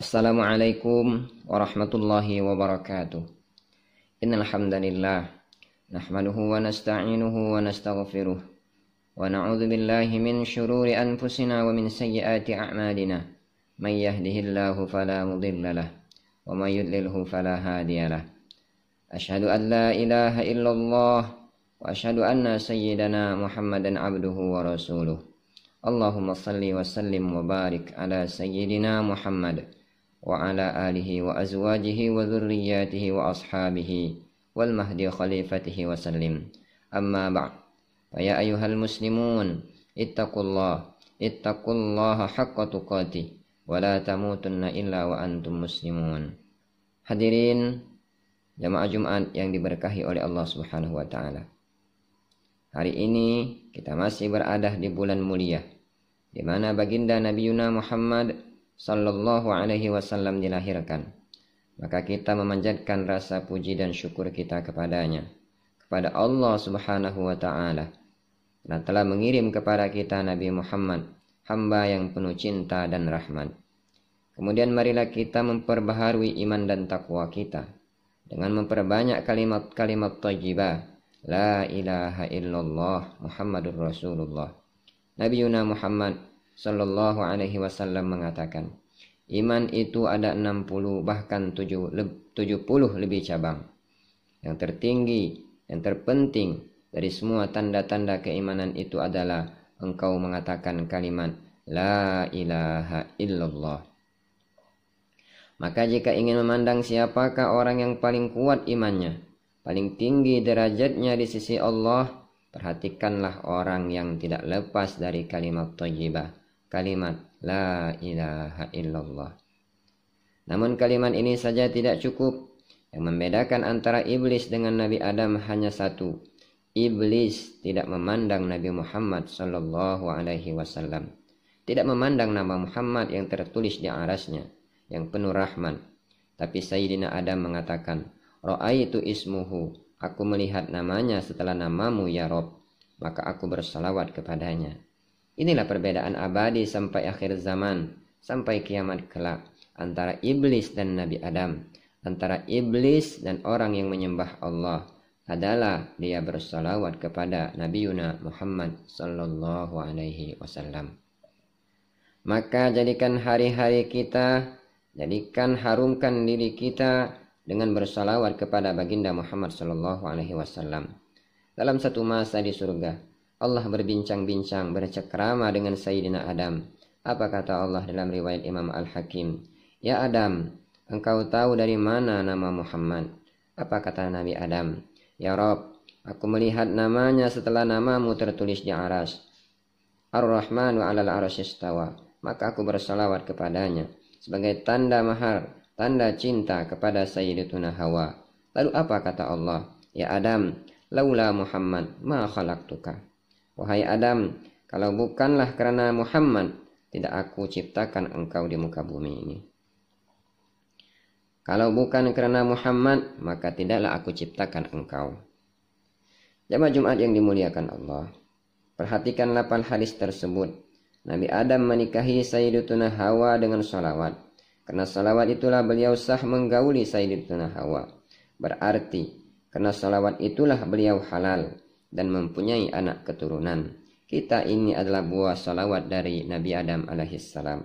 Assalamualaikum warahmatullahi wabarakatuh. Innal hamdalillah nahmaduhu wa nasta'inuhu wa nastaghfiruh wa na'udzu billahi min shururi anfusina wa min sayyiati a'malina. May yahdihillahu fala mudilla lahu wa may yudlilhu fala hadiya lahu. Asyhadu an la ilaha illallah wa asyhadu anna sayyidana Muhammadan abduhu wa rasuluh. Allahumma salli wa sallim wa barik ala sayyidina Muhammad wa ala alihi wa azwajihi wa dzurriyyatihi wa ashabihi wal mahdi khalifatihi wa sallim. Amma ba'd. Fa ya ayyuhal muslimun ittaqullaha haqqa tuqatih wa la tamutunna illa wa antum muslimun. Hadirin jamaah Jumat yang diberkahi oleh Allah Subhanahu wa taala. Hari ini kita masih berada di bulan mulia di mana baginda Nabi Muhammad sallallahu alaihi wasallam dilahirkan. Maka kita memanjatkan rasa puji dan syukur kita kepadanya, kepada Allah Subhanahu wa taala, yang telah mengirim kepada kita Nabi Muhammad, hamba yang penuh cinta dan rahmat. Kemudian marilah kita memperbaharui iman dan takwa kita dengan memperbanyak kalimat-kalimat thayyibah, la ilaha illallah Muhammadur Rasulullah. Nabi Muhammad sallallahu alaihi wasallam mengatakan, iman itu ada 60 bahkan 70 lebih cabang. Yang tertinggi dan terpenting dari semua tanda-tanda keimanan itu adalah engkau mengatakan kalimat la ilaha illallah. Maka jika ingin memandang siapakah orang yang paling kuat imannya, paling tinggi derajatnya di sisi Allah, perhatikanlah orang yang tidak lepas dari kalimat thayyibah, kalimat la ilaha illallah. Namun kalimat ini saja tidak cukup. Yang membedakan antara iblis dengan Nabi Adam hanya satu. Iblis tidak memandang Nabi Muhammad sallallahu alaihi wasallam, tidak memandang nama Muhammad yang tertulis di arasnya yang penuh rahman. Tapi Sayyidina Adam mengatakan, ra'aitu ismuhu, aku melihat namanya setelah namamu ya Rob, maka aku bersalawat kepadanya. Inilah perbedaan abadi sampai akhir zaman, sampai kiamat kelak, antara iblis dan Nabi Adam. Antara iblis dan orang yang menyembah Allah adalah dia bersalawat kepada Nabi Muhammad sallallahu alaihi wasallam. Maka jadikan hari-hari kita, harumkan diri kita dengan bersalawat kepada baginda Muhammad sallallahu alaihi wasallam. Dalam satu masa di surga, Allah berbincang-bincang, bercengkrama dengan Sayyidina Adam. Apa kata Allah dalam riwayat Imam Al-Hakim? Ya Adam, engkau tahu dari mana nama Muhammad? Apa kata Nabi Adam? Ya Rob, aku melihat namanya setelah namamu tertulis di aras. Ar-Rahmanu 'alal 'arsy istawa. Maka aku bersalawat kepadanya sebagai tanda mahar, tanda cinta kepada Sayyidatuna Hawa. Lalu apa kata Allah? Ya Adam, laula Muhammad ma khalaqtuka. Wahai Adam, kalau bukanlah karena Muhammad, tidak aku ciptakan engkau di muka bumi ini. Kalau bukan karena Muhammad, maka tidaklah aku ciptakan engkau. Jamaah Jumat yang dimuliakan Allah, perhatikan 8 hadis tersebut. Nabi Adam menikahi Sayyidatuna Hawa dengan salawat. Karena salawat itulah beliau sah menggauli Sayyidatuna Hawa. Berarti karena salawat itulah beliau halal dan mempunyai anak keturunan. Kita ini adalah buah salawat dari Nabi Adam alaihissalam.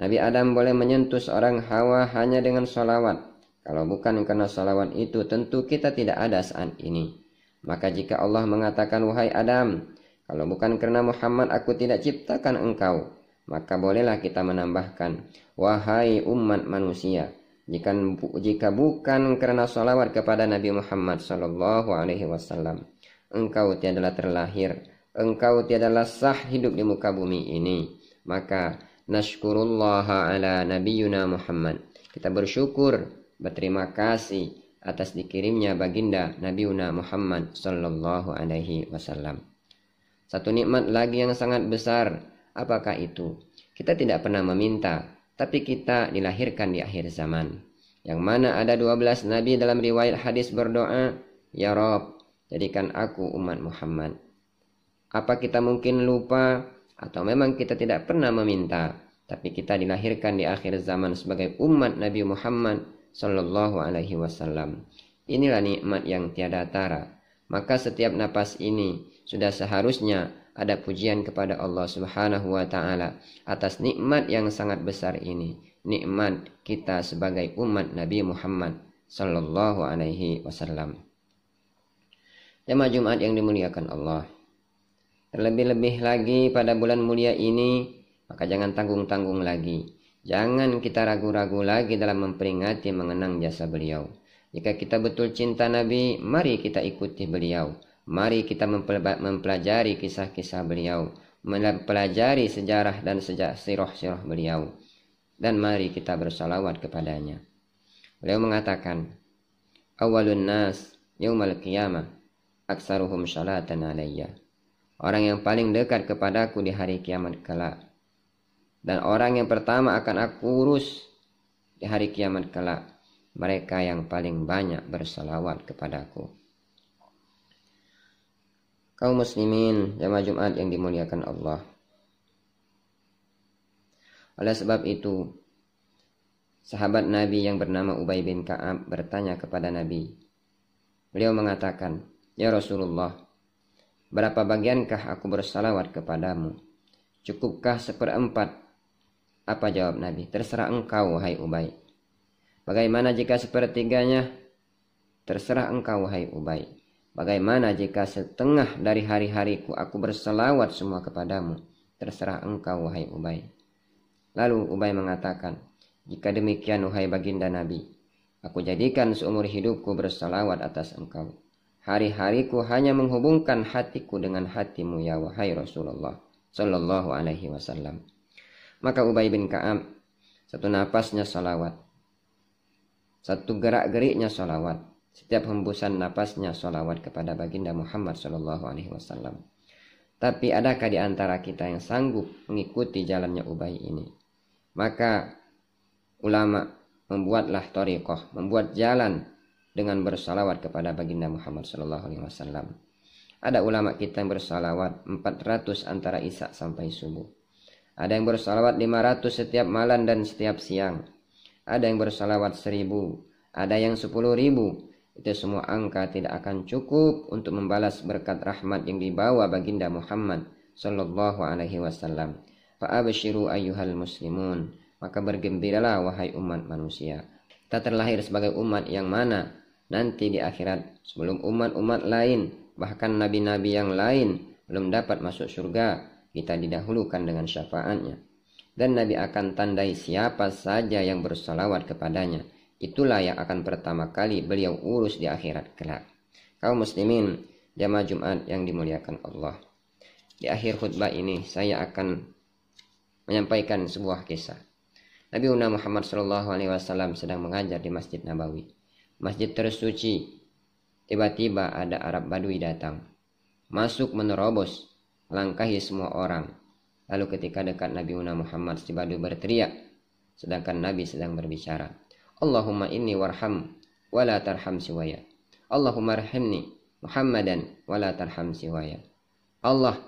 Nabi Adam boleh menyentuh seorang Hawa hanya dengan salawat. Kalau bukan karena salawat itu, tentu kita tidak ada saat ini. Maka jika Allah mengatakan, wahai Adam, kalau bukan karena Muhammad aku tidak ciptakan engkau, maka bolehlah kita menambahkan, wahai umat manusia, jika bukan karena salawat kepada Nabi Muhammad sallallahu alaihi wasallam, engkau tiadalah terlahir, engkau tiadalah sah hidup di muka bumi ini. Maka nashkurullaha ala nabiyyuna Muhammad. Kita bersyukur, berterima kasih atas dikirimnya baginda Nabi Muhammad sallallahu alaihi wasallam. Satu nikmat lagi yang sangat besar, apakah itu? Kita tidak pernah meminta, tapi kita dilahirkan di akhir zaman. Yang mana ada 12 nabi dalam riwayat hadis berdoa, ya Rob, jadikan aku umat Muhammad. Apa kita mungkin lupa atau memang kita tidak pernah meminta? tapi kita dilahirkan di akhir zaman sebagai umat Nabi Muhammad sallallahu alaihi wasallam. Inilah nikmat yang tiada tara. Maka setiap napas ini sudah seharusnya ada pujian kepada Allah Subhanahu wa taala atas nikmat yang sangat besar ini, nikmat kita sebagai umat Nabi Muhammad sallallahu alaihi wasallam. Jemaah Jumat yang dimuliakan Allah, terlebih-lebih lagi pada bulan mulia ini, maka jangan tanggung-tanggung lagi. Jangan kita ragu-ragu lagi dalam memperingati mengenang jasa beliau. Jika kita betul cinta Nabi, mari kita ikuti beliau. Mari kita mempelajari kisah-kisah beliau, mempelajari sejarah dan sirah-sirah beliau. Dan mari kita bersalawat kepadanya. Beliau mengatakan, awalun nas yaumal qiyamah aksaruhum salatan alayya. Orang yang paling dekat kepadaku di hari kiamat kelak, dan orang yang pertama akan aku urus di hari kiamat kelak, mereka yang paling banyak bersalawat kepadaku. Kaum muslimin jamaah Jumat yang dimuliakan Allah, oleh sebab itu sahabat Nabi yang bernama Ubay bin Ka'ab bertanya kepada Nabi. Beliau mengatakan, ya Rasulullah, berapa bagiankah aku bersalawat kepadamu? Cukupkah 1/4? Apa jawab Nabi? Terserah engkau, wahai Ubay. Bagaimana jika 1/3-nya? Terserah engkau, wahai Ubay. Bagaimana jika setengah dari hari-hariku aku bersalawat semua kepadamu? Terserah engkau, wahai Ubay. Lalu Ubay mengatakan, jika demikian, wahai baginda Nabi, aku jadikan seumur hidupku bersalawat atas engkau. Hari-hariku hanya menghubungkan hatiku dengan hatimu, ya wahai Rasulullah sallallahu alaihi wasallam. Maka Ubay bin Ka'ab satu napasnya salawat, satu gerak-geriknya salawat, setiap hembusan napasnya salawat kepada baginda Muhammad sallallahu alaihi wasallam. Tapi adakah di antara kita yang sanggup mengikuti jalannya Ubay ini? Maka ulama membuatlah thariqah, membuat jalan dengan bersalawat kepada baginda Muhammad sallallahu alaihi wasallam. Ada ulama kita yang bersalawat 400 antara isya sampai subuh. Ada yang bersalawat 500 setiap malam dan setiap siang. Ada yang bersalawat 1000, ada yang 10.000. Itu semua angka tidak akan cukup untuk membalas berkat rahmat yang dibawa baginda Muhammad sallallahu alaihi wasallam. Fa absyiru ayyuhal muslimun, maka bergembiralah wahai umat manusia. Kita terlahir sebagai umat yang mana nanti di akhirat sebelum umat-umat lain, bahkan nabi-nabi yang lain belum dapat masuk surga, kita didahulukan dengan syafaatnya. Dan Nabi akan tandai siapa saja yang bersalawat kepadanya. Itulah yang akan pertama kali beliau urus di akhirat kelak. Kaum muslimin jamaah Jumat yang dimuliakan Allah, di akhir khutbah ini saya akan menyampaikan sebuah kisah. Nabi Muhammad SAW sedang mengajar di Masjid Nabawi, masjid tersuci. Tiba-tiba ada Arab Badui datang, masuk menerobos, melangkahi semua orang. Lalu ketika dekat Nabi Muhammad, si Badui berteriak, sedangkan Nabi sedang berbicara, Allahumma inni warham wala tarham siwaya. Allahumma rahimni Muhammadan wala tarham siwaya. Allah,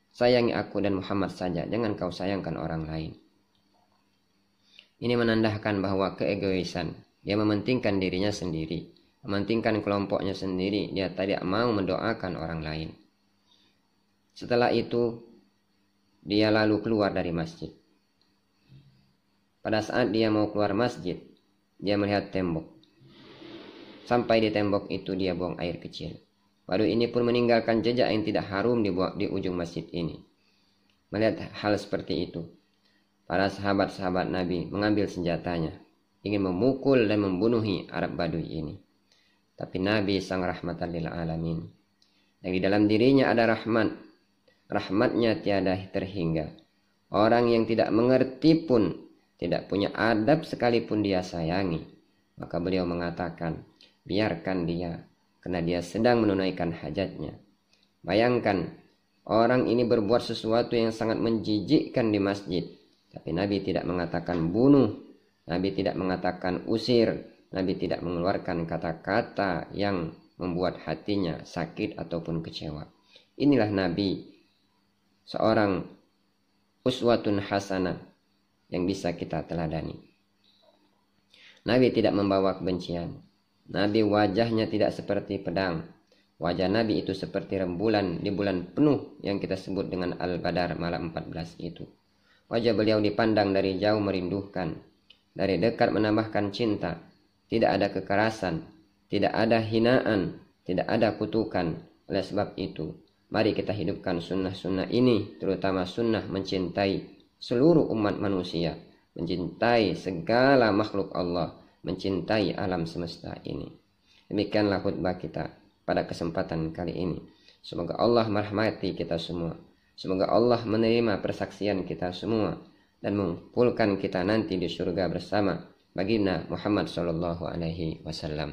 sayangi aku dan Muhammad saja, jangan kau sayangkan orang lain. Ini menandakan bahwa keegoisan, dia mementingkan dirinya sendiri, mementingkan kelompoknya sendiri, dia tidak mau mendoakan orang lain. Setelah itu dia lalu keluar dari masjid. Pada saat dia mau keluar masjid, dia melihat tembok. Sampai di tembok itu dia buang air kecil. Badui ini pun meninggalkan jejak yang tidak harum di ujung masjid ini. Melihat hal seperti itu, para sahabat-sahabat Nabi mengambil senjatanya, ingin memukul dan membunuhi Arab Badui ini. Tapi Nabi sang rahmatan lil alamin, yang di dalam dirinya ada rahmat, rahmatnya tiada terhingga. Orang yang tidak mengerti pun, tidak punya adab sekalipun dia sayangi. Maka beliau mengatakan, biarkan dia, karena dia sedang menunaikan hajatnya. Bayangkan, orang ini berbuat sesuatu yang sangat menjijikkan di masjid. Tapi Nabi tidak mengatakan bunuh, Nabi tidak mengatakan usir, Nabi tidak mengeluarkan kata-kata yang membuat hatinya sakit ataupun kecewa. Inilah Nabi, seorang uswatun hasanah, yang bisa kita teladani. Nabi tidak membawa kebencian. Nabi wajahnya tidak seperti pedang. Wajah Nabi itu seperti rembulan di bulan penuh yang kita sebut dengan Al-Badar malam 14 itu. Wajah beliau dipandang dari jauh merindukan, dari dekat menambahkan cinta. Tidak ada kekerasan, tidak ada hinaan, tidak ada kutukan. Oleh sebab itu, mari kita hidupkan sunnah-sunnah ini, terutama sunnah mencintai seluruh umat manusia, mencintai segala makhluk Allah, mencintai alam semesta ini. Demikianlah khutbah kita pada kesempatan kali ini. Semoga Allah merahmati kita semua. Semoga Allah menerima persaksian kita semua dan mengumpulkan kita nanti di surga bersama baginda Muhammad sallallahu alaihi wasallam.